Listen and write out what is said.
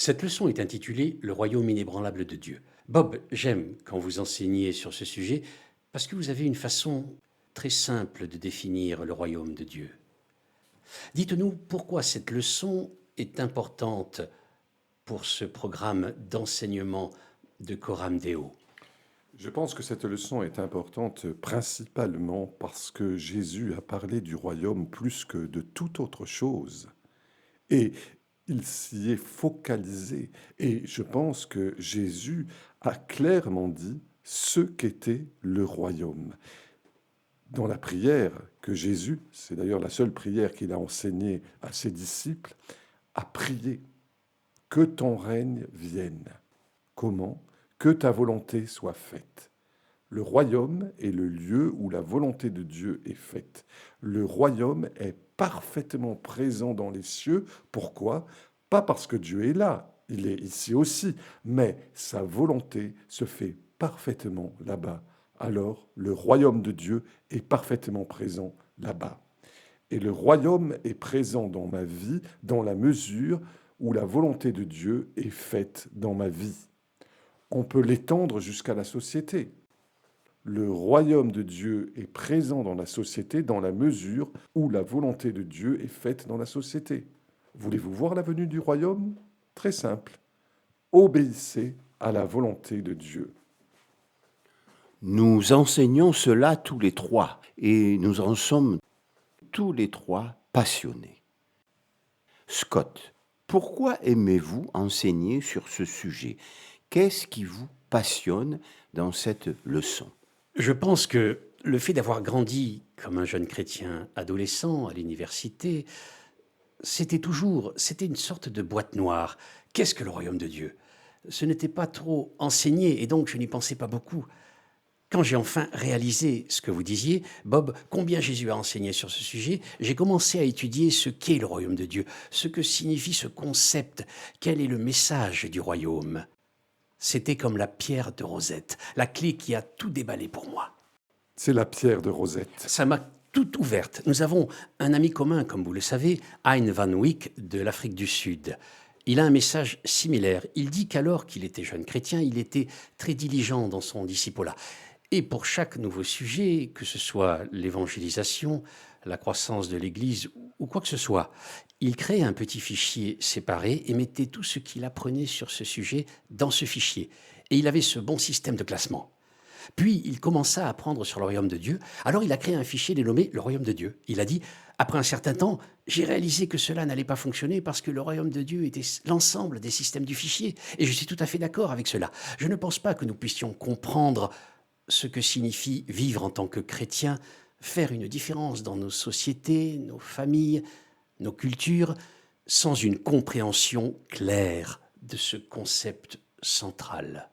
Cette leçon est intitulée Le royaume inébranlable de Dieu. Bob, j'aime quand vous enseignez sur ce sujet parce que vous avez une façon très simple de définir le royaume de Dieu. Dites-nous pourquoi cette leçon est importante pour ce programme d'enseignement de Coram Deo. Je pense que cette leçon est importante principalement parce que Jésus a parlé du royaume plus que de toute autre chose. Et il s'y est focalisé. Et je pense que Jésus a clairement dit ce qu'était le royaume. Dans la prière que Jésus, c'est d'ailleurs la seule prière qu'il a enseignée à ses disciples, a prié que ton règne vienne. Comment? Que ta volonté soit faite. Le royaume est le lieu où la volonté de Dieu est faite. Le royaume est parfaitement présent dans les cieux. Pourquoi? Pas parce que Dieu est là, il est ici aussi, mais sa volonté se fait parfaitement là-bas. Alors, le royaume de Dieu est parfaitement présent là-bas. Et le royaume est présent dans ma vie dans la mesure où la volonté de Dieu est faite dans ma vie. On peut l'étendre jusqu'à la société. Le royaume de Dieu est présent dans la société dans la mesure où la volonté de Dieu est faite dans la société. Voulez-vous voir la venue du royaume? Très simple. Obéissez à la volonté de Dieu. Nous enseignons cela tous les trois et nous en sommes tous les trois passionnés. Scott, pourquoi aimez-vous enseigner sur ce sujet? Qu'est-ce qui vous passionne dans cette leçon? Je pense que le fait d'avoir grandi comme un jeune chrétien adolescent à l'université, c'était une sorte de boîte noire. Qu'est-ce que le royaume de Dieu? Ce n'était pas trop enseigné et donc je n'y pensais pas beaucoup. Quand j'ai enfin réalisé ce que vous disiez, Bob, combien Jésus a enseigné sur ce sujet, j'ai commencé à étudier ce qu'est le royaume de Dieu, ce que signifie ce concept, quel est le message du royaume. C'était comme la pierre de Rosette, la clé qui a tout déballé pour moi. C'est la pierre de Rosette. Ça m'a tout ouverte. Nous avons un ami commun, comme vous le savez, Hein Van Wyck de l'Afrique du Sud. Il a un message similaire. Il dit qu'alors qu'il était jeune chrétien, il était très diligent dans son discipulat. Et pour chaque nouveau sujet, que ce soit l'évangélisation, la croissance de l'Église ou quoi que ce soit, il créait un petit fichier séparé et mettait tout ce qu'il apprenait sur ce sujet dans ce fichier. Et il avait ce bon système de classement. Puis il commença à apprendre sur le royaume de Dieu. Alors il a créé un fichier dénommé le royaume de Dieu. Il a dit, après un certain temps, j'ai réalisé que cela n'allait pas fonctionner parce que le royaume de Dieu était l'ensemble des systèmes du fichier. Et je suis tout à fait d'accord avec cela. Je ne pense pas que nous puissions comprendre ce que signifie vivre en tant que chrétien, faire une différence dans nos sociétés, nos familles, nos cultures, sans une compréhension claire de ce concept central.